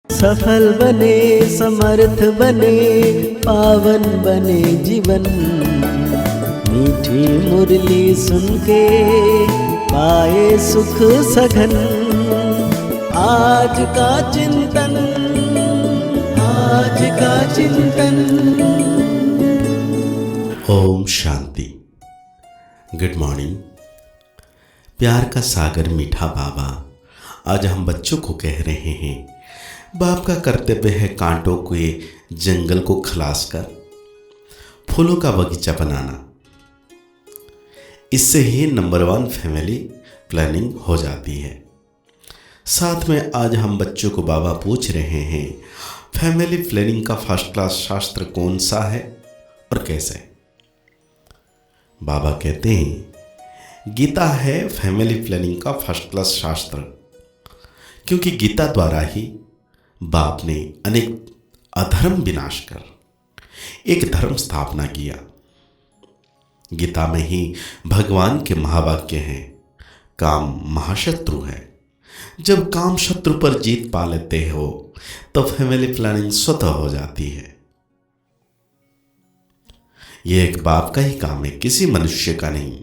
सफल बने, समर्थ बने, पावन बने जीवन। मीठी मुरली सुन के पाए सुख सघन। आज का चिंतन, आज का चिंतन। ओम शांति। Good morning. प्यार का सागर मीठा बाबा आज हम बच्चों को कह रहे हैं, बाप का कर्तव्य है कांटों के जंगल को खलास कर फूलों का बगीचा बनाना। इससे ही नंबर 1 फैमिली प्लानिंग हो जाती है। साथ में आज हम बच्चों को बाबा पूछ रहे हैं, फैमिली प्लानिंग का फर्स्ट क्लास शास्त्र कौन सा है और कैसे? बाबा कहते हैं गीता है फैमिली प्लानिंग का फर्स्ट क्लास शास्त्र, क्योंकि गीता द्वारा ही बाप ने अनेक अधर्म विनाश कर एक धर्म स्थापना किया। गीता में ही भगवान के महावाक्य हैं, काम महाशत्रु है। जब काम शत्रु पर जीत पा लेते हो तो फैमिली प्लानिंग स्वतः हो जाती है। यह एक बाप का ही काम है, किसी मनुष्य का नहीं।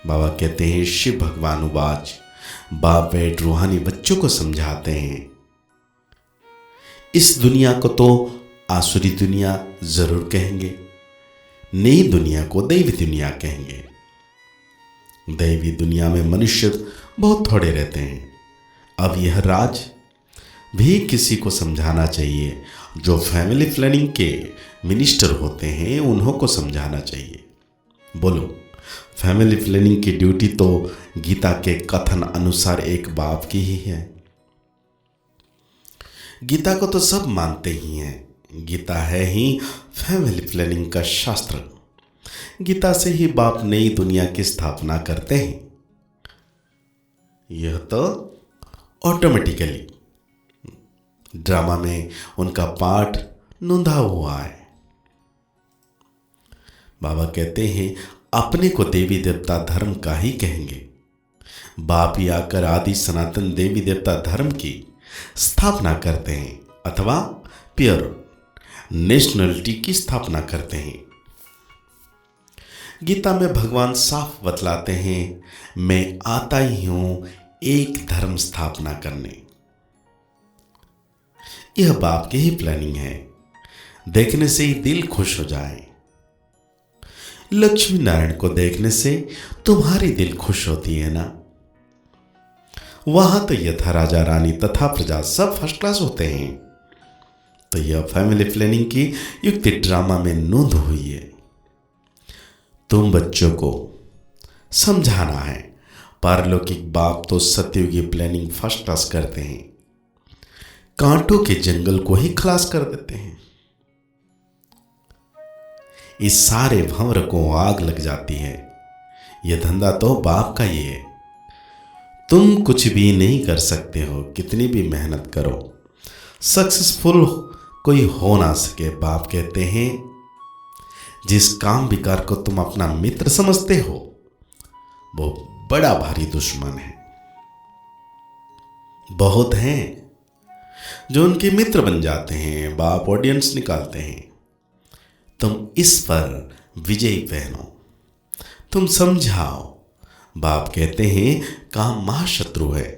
बाबा कहते हैं, शिव भगवान उवाच, बाप बैठ रूहानी बच्चों को समझाते हैं, इस दुनिया को तो आसुरी दुनिया जरूर कहेंगे, नई दुनिया को दैवी दुनिया कहेंगे। दैवी दुनिया में मनुष्य बहुत थोड़े रहते हैं। अब यह राज भी किसी को समझाना चाहिए, जो फैमिली प्लानिंग के मिनिस्टर होते हैं उन्हों को समझाना चाहिए। बोलो, फैमिली प्लानिंग की ड्यूटी तो गीता के कथन अनुसार एक बाप की ही है। गीता को तो सब मानते ही हैं। गीता है ही फैमिली प्लानिंग का शास्त्र। गीता से ही बाप नई दुनिया की स्थापना करते हैं। यह तो ऑटोमेटिकली ड्रामा में उनका पाठ नोंधा हुआ है। बाबा कहते हैं, अपने को देवी देवता धर्म का ही कहेंगे। बाप ही आकर आदि सनातन देवी देवता धर्म की स्थापना करते हैं, अथवा प्योर नेशनलिटी की स्थापना करते हैं। गीता में भगवान साफ बतलाते हैं, मैं आता ही हूं एक धर्म स्थापना करने। यह बाप की ही प्लानिंग है। देखने से ही दिल खुश हो जाए। लक्ष्मी नारायण को देखने से तुम्हारी दिल खुश होती है ना? वहां तो यथा राजा रानी तथा प्रजा सब फर्स्ट क्लास होते हैं। तो यह फैमिली प्लानिंग की युक्ति ड्रामा में नोंद हुई है। तुम बच्चों को समझाना है, पारलौकिक बाप तो सत्ययुगी प्लानिंग फर्स्ट क्लास करते हैं, कांटों के जंगल को ही खलास कर देते हैं। इस सारे भंवर को आग लग जाती है। यह धंधा तो बाप का ही है। तुम कुछ भी नहीं कर सकते हो, कितनी भी मेहनत करो सक्सेसफुल कोई हो ना सके। बाप कहते हैं, जिस काम विकार को तुम अपना मित्र समझते हो वो बड़ा भारी दुश्मन है। बहुत हैं जो उनके मित्र बन जाते हैं, बाप ऑडियंस निकालते हैं। तुम इस पर विजयी पहनो, तुम समझाओ। बाप कहते हैं, काम महाशत्रु है।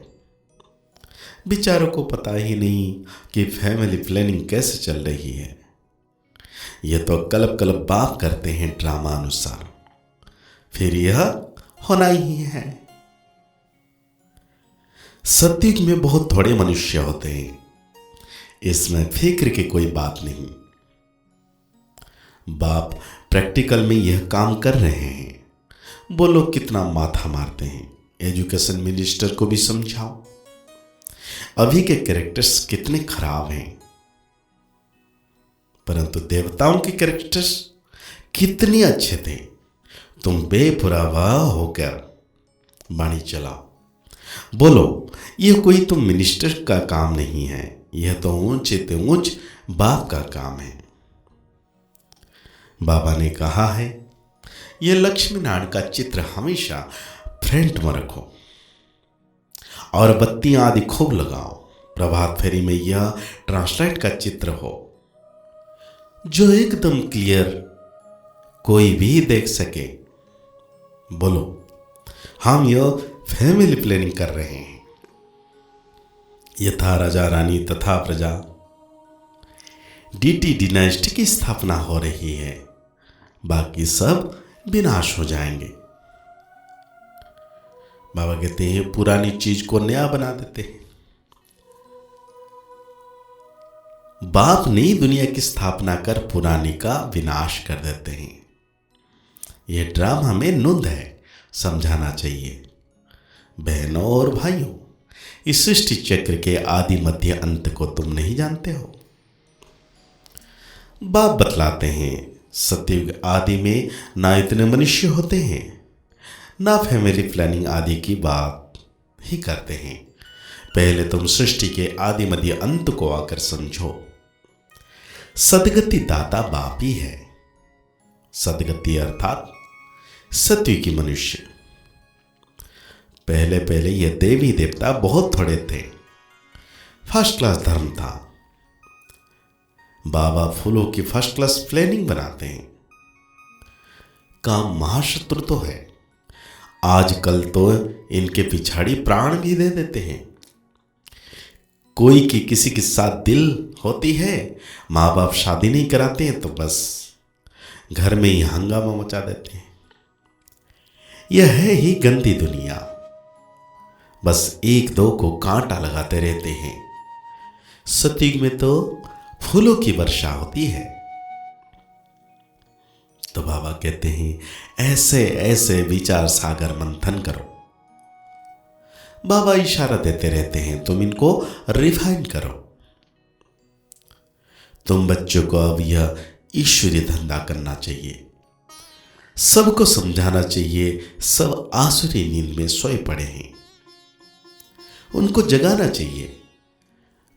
बेचारों को पता ही नहीं कि फैमिली प्लानिंग कैसे चल रही है। यह तो कलप कलप बाप करते हैं ड्रामा अनुसार, फिर यह होना ही है। सत्युग में बहुत थोड़े मनुष्य होते हैं, इसमें फिक्र की कोई बात नहीं। बाप प्रैक्टिकल में यह काम कर रहे हैं। वो लोग कितना माथा मारते हैं। एजुकेशन मिनिस्टर को भी समझाओ, अभी के कैरेक्टर्स कितने खराब हैं, परंतु देवताओं के कैरेक्टर्स कितने अच्छे थे। तुम बेपुरवाह होकर वाणी चलाओ। बोलो, यह कोई तुम मिनिस्टर का काम नहीं है, यह तो ऊंचे से ऊंच बाप का काम है। बाबा ने कहा है, यह लक्ष्मी नारायण का चित्र हमेशा फ्रंट में रखो और बत्तियां आदि खूब लगाओ। प्रभात फेरी में यह ट्रांसलेट का चित्र हो जो एकदम क्लियर कोई भी देख सके। बोलो, हम यह फैमिली प्लानिंग कर रहे हैं। यथा राजा रानी तथा प्रजा, डीटी डिनाइस्टी की स्थापना हो रही है, बाकी सब विनाश हो जाएंगे। बाबा कहते हैं पुरानी चीज को नया बना देते हैं। बाप नई दुनिया की स्थापना कर पुरानी का विनाश कर देते हैं। यह ड्रामा में नुंद है, समझाना चाहिए। बहनों और भाइयों, इस सृष्टि चक्र के आदि मध्य अंत को तुम नहीं जानते हो। बाप बतलाते हैं सतयुग आदि में ना इतने मनुष्य होते हैं, ना फैमिली प्लानिंग आदि की बात ही करते हैं। पहले तुम सृष्टि के आदि मध्य अंत को आकर समझो। सदगति दाता बाप ही है। सदगति अर्थात सतयुगी मनुष्य। पहले पहले ये देवी देवता बहुत थोड़े थे, फर्स्ट क्लास धर्म था। बाबा फूलों की फर्स्ट क्लास प्लानिंग बनाते हैं। काम महाशत्रु तो है, आजकल तो इनके पिछाड़ी प्राण भी दे देते हैं। कोई की किसी के साथ दिल होती है, माँ बाप शादी नहीं कराते हैं तो बस घर में ही हंगामा मचा देते हैं। यह है ही गंदी दुनिया, बस एक दो को कांटा लगाते रहते हैं। सतयुग में तो फूलों की वर्षा होती है। तो बाबा कहते हैं ऐसे ऐसे विचार सागर मंथन करो। बाबा इशारा देते रहते हैं, तुम इनको रिफाइन करो। तुम बच्चों को अब यह ईश्वरीय धंधा करना चाहिए। सबको समझाना चाहिए सब आसुरी नींद में सोए पड़े हैं, उनको जगाना चाहिए।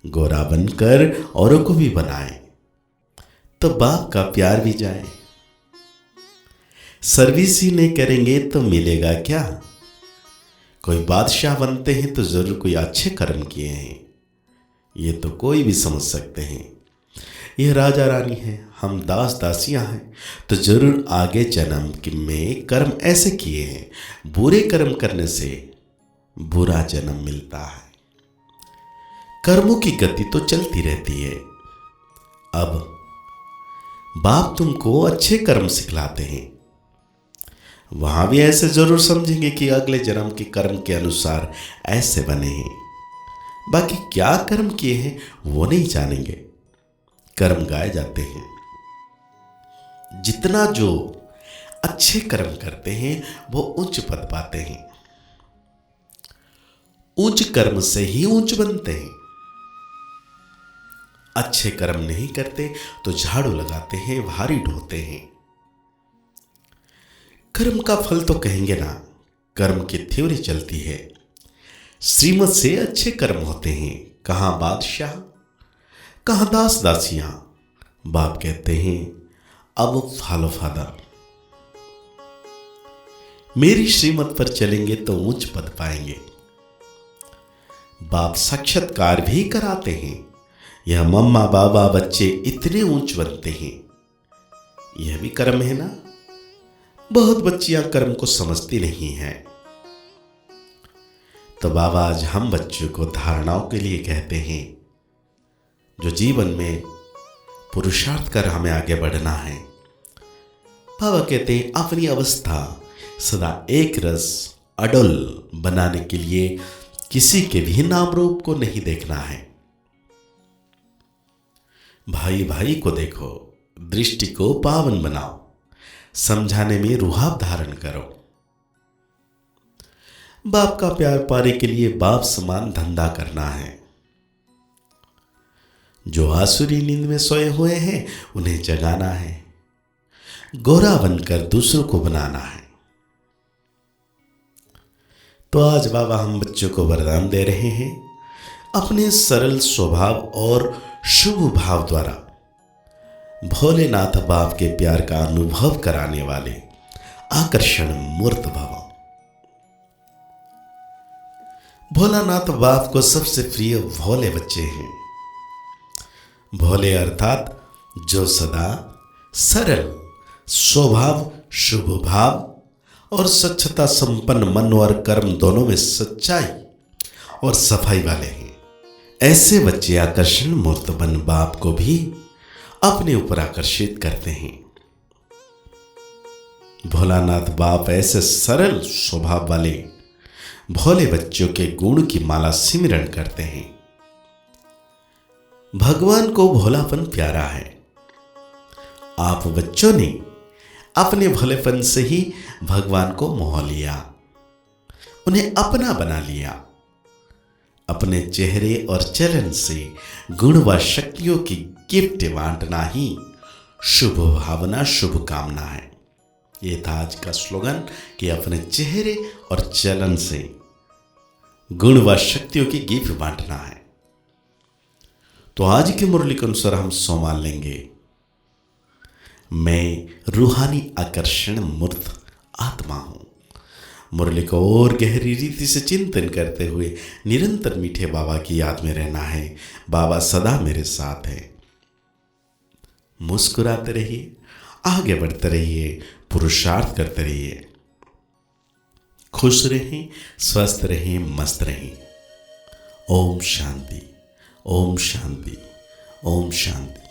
गोरा बनकर औरों को भी बनाए तो बाप का प्यार भी जाए। सर्विस ही नहीं करेंगे तो मिलेगा क्या? कोई बादशाह बनते हैं तो जरूर कोई अच्छे कर्म किए हैं, ये तो कोई भी समझ सकते हैं। यह राजा रानी है, हम दास दासियां हैं, तो जरूर आगे जन्म में कर्म ऐसे किए हैं। बुरे कर्म करने से बुरा जन्म मिलता है। कर्मों की गति तो चलती रहती है। अब बाप तुमको अच्छे कर्म सिखलाते हैं, वहां भी ऐसे जरूर समझेंगे कि अगले जन्म के कर्म के अनुसार ऐसे बने हैं। बाकी क्या कर्म किए हैं वो नहीं जानेंगे। कर्म गाए जाते हैं। जितना जो अच्छे कर्म करते हैं वो उच्च पद पाते हैं। उच्च कर्म से ही ऊंच बनते हैं। अच्छे कर्म नहीं करते तो झाड़ू लगाते हैं, भारी ढोते हैं। कर्म का फल तो कहेंगे ना, कर्म की थ्योरी चलती है। श्रीमत से अच्छे कर्म होते हैं। कहां बादशाह, कहां दास दासियां। बाप कहते हैं अब फॉलो फादर, मेरी श्रीमत पर चलेंगे तो उच्च पद पाएंगे। बाप साक्षात्कार भी कराते हैं। यह मम्मा बाबा बच्चे इतने ऊंच बनते हैं, यह भी कर्म है ना। बहुत बच्चियां कर्म को समझती नहीं हैं। तो बाबा आज हम बच्चों को धारणाओं के लिए कहते हैं, जो जीवन में पुरुषार्थ कर हमें आगे बढ़ना है। बाबा कहते हैं अपनी अवस्था सदा एक रस अडल बनाने के लिए किसी के भी नाम रूप को नहीं देखना है। भाई भाई को देखो, दृष्टि को पावन बनाओ, समझाने में रुहाब धारण करो। बाप का प्यार पाने के लिए बाप समान धंधा करना है। जो आसुरी नींद में सोए हुए हैं उन्हें जगाना है। गोरा बनकर दूसरों को बनाना है। तो आज बाबा हम बच्चों को वरदान दे रहे हैं, अपने सरल स्वभाव और शुभ भाव द्वारा भोलेनाथ बाप के प्यार का अनुभव कराने वाले आकर्षण मूर्त भव। भोलानाथ बाप को सबसे प्रिय भोले बच्चे हैं। भोले अर्थात जो सदा सरल स्वभाव, शुभ भाव और स्वच्छता संपन्न मन और कर्म दोनों में सच्चाई और सफाई वाले हैं। ऐसे बच्चे आकर्षण मूर्त बन बाप को भी अपने ऊपर आकर्षित करते हैं। भोलानाथ बाप ऐसे सरल स्वभाव वाले भोले बच्चों के गुण की माला सिमरण करते हैं। भगवान को भोलापन प्यारा है। आप बच्चों ने अपने भोलेपन से ही भगवान को मोह लिया, उन्हें अपना बना लिया। अपने चेहरे और चलन से गुण व शक्तियों की गिफ्ट बांटना ही शुभ भावना, शुभ कामना है। ये था आज का स्लोगन कि अपने चेहरे और चलन से गुण व शक्तियों की गिफ्ट बांटना है। तो आज की मुरली के अनुसार हम सोमाल लेंगे। मैं रूहानी आकर्षण मूर्त आत्मा हूं। मुरली को और गहरी रीति से चिंतन करते हुए निरंतर मीठे बाबा की याद में रहना है। बाबा सदा मेरे साथ है। मुस्कुराते रहिए, आगे बढ़ते रहिए, पुरुषार्थ करते रहिए। खुश रहें, स्वस्थ रहें, मस्त रहें। ओम शांति, ओम शांति, ओम शांति।